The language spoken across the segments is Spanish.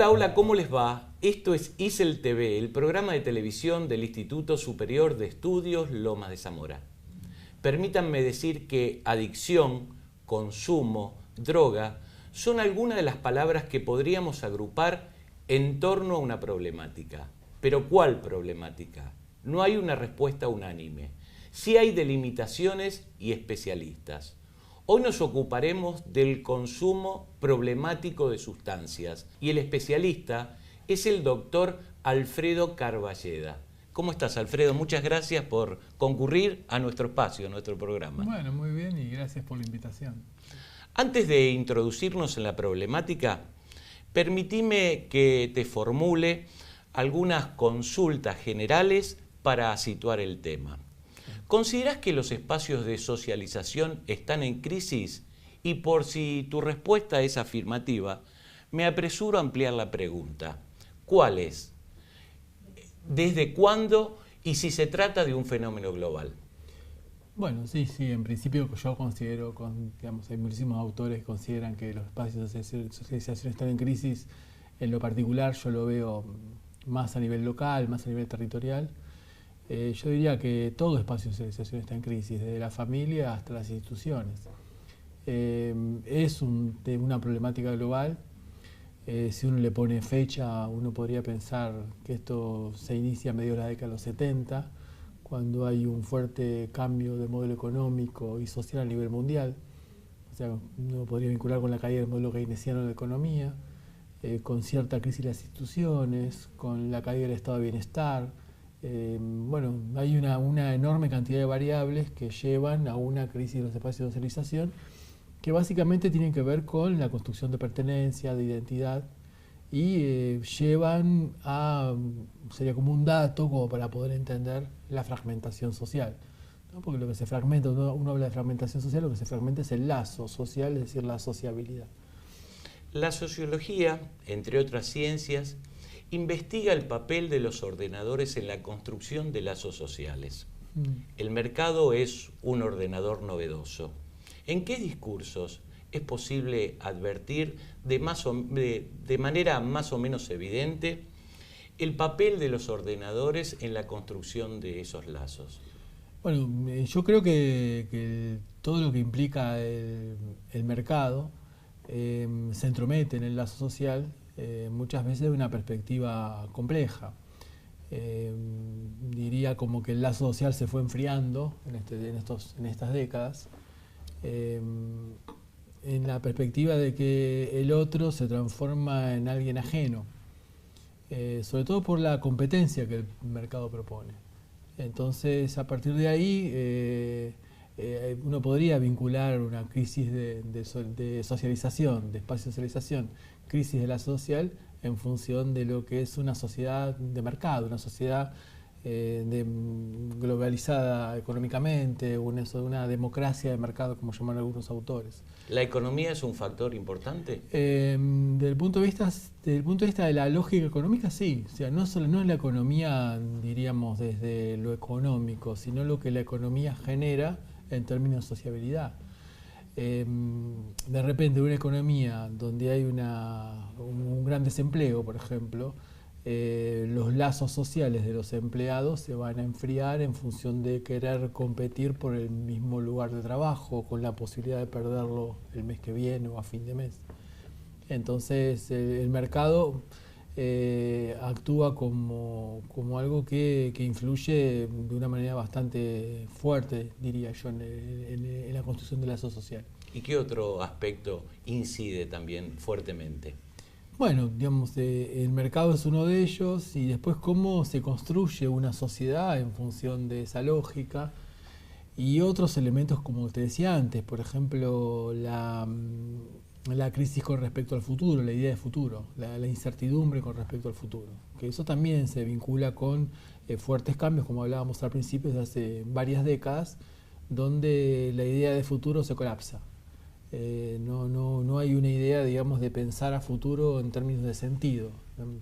Hola, ¿cómo les va? Esto es ISEL TV, el programa de televisión del Instituto Superior de Estudios Lomas de Zamora. Permítanme decir que adicción, consumo, droga, son algunas de las palabras que podríamos agrupar en torno a una problemática. Pero ¿cuál problemática? No hay una respuesta unánime. Sí hay delimitaciones y especialistas. Hoy nos ocuparemos del consumo problemático de sustancias y el especialista es el doctor Alfredo Carballeda. ¿Cómo estás, Alfredo? Muchas gracias por concurrir a nuestro espacio, a nuestro programa. Bueno, muy bien y gracias por la invitación. Antes de introducirnos en la problemática, permitime que te formule algunas consultas generales para situar el tema. ¿Considerás que los espacios de socialización están en crisis? Y por si tu respuesta es afirmativa, me apresuro a ampliar la pregunta. ¿Cuál es? ¿Desde cuándo? Y si se trata de un fenómeno global. Bueno, sí, en principio yo considero, hay muchísimos autores que consideran que los espacios de socialización están en crisis. En lo particular yo lo veo más a nivel local, más a nivel territorial. Yo diría que todo espacio de socialización está en crisis, desde la familia hasta las instituciones. Es una problemática global. Si uno le pone fecha, uno podría pensar que esto se inicia a mediados de la década de los 70, cuando hay un fuerte cambio de modelo económico y social a nivel mundial. O sea, uno podría vincular con la caída del modelo keynesiano de la economía, con cierta crisis de las instituciones, con la caída del estado de bienestar. Bueno, hay una enorme cantidad de variables que llevan a una crisis de los espacios de socialización que básicamente tienen que ver con la construcción de pertenencia, de identidad y llevan a, sería como un dato como para poder entender la fragmentación social, ¿no? Porque lo que se fragmenta, uno habla de fragmentación social, lo que se fragmenta es el lazo social, es decir, la sociabilidad. La sociología, entre otras ciencias, investiga el papel de los ordenadores en la construcción de lazos sociales. El mercado es un ordenador novedoso. ¿En qué discursos es posible advertir de manera más o menos evidente el papel de los ordenadores en la construcción de esos lazos? Bueno, yo creo que todo lo que implica el mercado se entromete en el lazo social, muchas veces de una perspectiva compleja. Diría como que el lazo social se fue enfriando en estas décadas, en la perspectiva de que el otro se transforma en alguien ajeno, sobre todo por la competencia que el mercado propone. Entonces, a partir de ahí, uno podría vincular una crisis de socialización, de espacio de socialización, crisis de la social, en función de lo que es una sociedad de mercado, una sociedad globalizada económicamente, una democracia de mercado, como llaman algunos autores. ¿La economía es un factor importante? Desde el punto de vista de la lógica económica, sí. O sea, no es la economía, diríamos, desde lo económico, sino lo que la economía genera en términos de sociabilidad. De repente, una economía donde hay un gran desempleo, por ejemplo, los lazos sociales de los empleados se van a enfriar en función de querer competir por el mismo lugar de trabajo, con la posibilidad de perderlo el mes que viene o a fin de mes. Entonces el mercado actúa como algo que influye de una manera bastante fuerte, diría yo, en la construcción del lazo social. ¿Y qué otro aspecto incide también fuertemente? Bueno, digamos, el mercado es uno de ellos y después cómo se construye una sociedad en función de esa lógica y otros elementos como te decía antes, por ejemplo, la crisis con respecto al futuro, la idea de futuro, la incertidumbre con respecto al futuro, que eso también se vincula con fuertes cambios, como hablábamos al principio, desde hace varias décadas, donde la idea de futuro se colapsa. No hay una idea, digamos, de pensar a futuro en términos de sentido.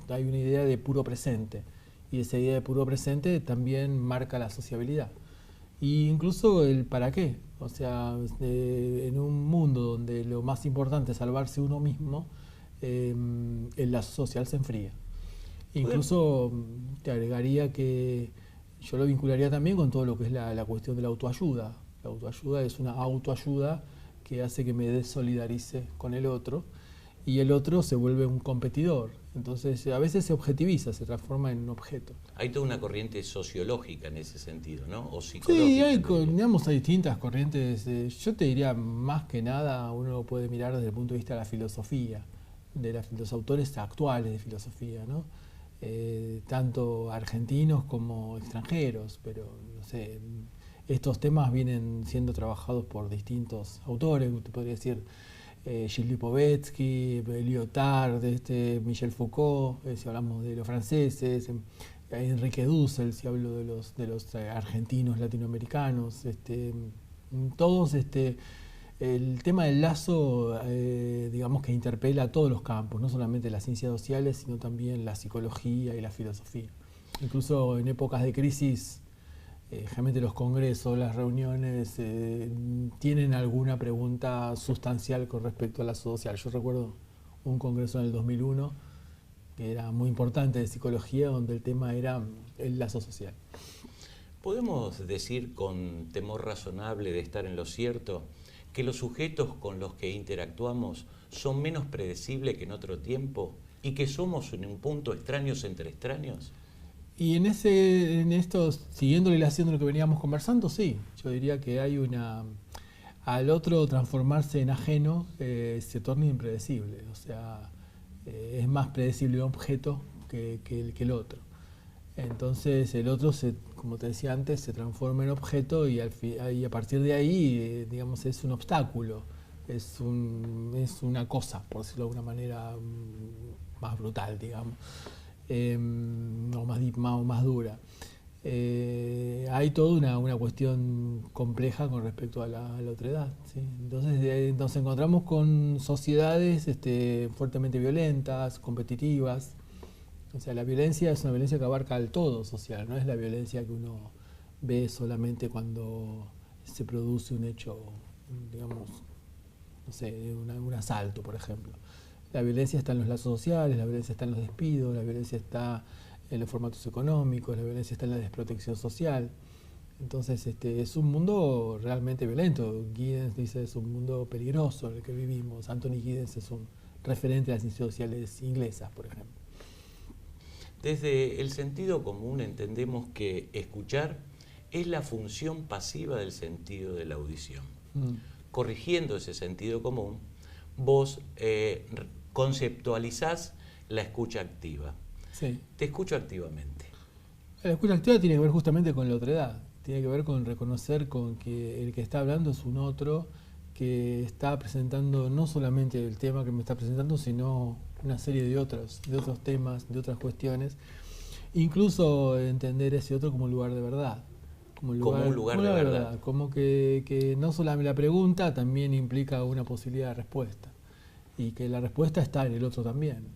Hay una idea de puro presente. Y esa idea de puro presente también marca la sociabilidad. Y incluso el para qué. O sea, en un mundo donde lo más importante es salvarse uno mismo, el lazo social se enfría. Incluso te agregaría que yo lo vincularía también con todo lo que es la cuestión de la autoayuda. La autoayuda es una autoayuda que hace que me desolidarice con el otro y el otro se vuelve un competidor. Entonces a veces se objetiviza, se transforma en un objeto. Hay toda una corriente sociológica en ese sentido, ¿no? O psicológica. Sí, digamos, hay distintas corrientes. Yo te diría, más que nada, uno lo puede mirar desde el punto de vista de la filosofía, de los autores actuales de filosofía, ¿no? Tanto argentinos como extranjeros, pero no sé, estos temas vienen siendo trabajados por distintos autores, te podría decir Gilles Lipovetsky, Lyotard, Michel Foucault, si hablamos de los franceses, Enrique Dussel, si hablo de los argentinos latinoamericanos, todos el tema del lazo, digamos que interpela a todos los campos, no solamente las ciencias sociales, sino también la psicología y la filosofía. Incluso en épocas de crisis, generalmente los congresos, las reuniones tienen alguna pregunta sustancial con respecto al lazo social. Yo recuerdo un congreso en el 2001 que era muy importante de psicología, donde el tema era el lazo social. ¿Podemos decir con temor razonable de estar en lo cierto que los sujetos con los que interactuamos son menos predecibles que en otro tiempo y que somos en un punto extraños entre extraños? Y en esto, siguiendo la ilación de lo que veníamos conversando, sí, yo diría que hay al otro transformarse en ajeno se torna impredecible, o sea, es más predecible un objeto que el otro. Entonces el otro, como te decía antes, se transforma en objeto y a partir de ahí, digamos, es un obstáculo, es una cosa, por decirlo de alguna manera más brutal, digamos. O más dura. Hay toda una cuestión compleja con respecto a la otredad, ¿sí? Entonces nos encontramos con sociedades fuertemente violentas, competitivas. O sea, la violencia es una violencia que abarca al todo social, no es la violencia que uno ve solamente cuando se produce un hecho, digamos, no sé, un asalto, por ejemplo. La violencia está en los lazos sociales, la violencia está en los despidos, la violencia está en los formatos económicos, la violencia está en la desprotección social. Entonces es un mundo realmente violento. Giddens dice es un mundo peligroso en el que vivimos. Anthony Giddens es un referente de las ciencias sociales inglesas, por ejemplo. Desde el sentido común entendemos que escuchar es la función pasiva del sentido de la audición. Corrigiendo ese sentido común, vos conceptualizás la escucha activa. Sí. Te escucho activamente. La escucha activa tiene que ver justamente con la otredad. Tiene que ver con reconocer con que el que está hablando es un otro que está presentando no solamente el tema que me está presentando, sino una serie de otros temas, de otras cuestiones. Incluso entender ese otro como un lugar de verdad. Como un lugar de verdad. Como que no solamente la pregunta también implica una posibilidad de respuesta. Y que la respuesta está en el otro también.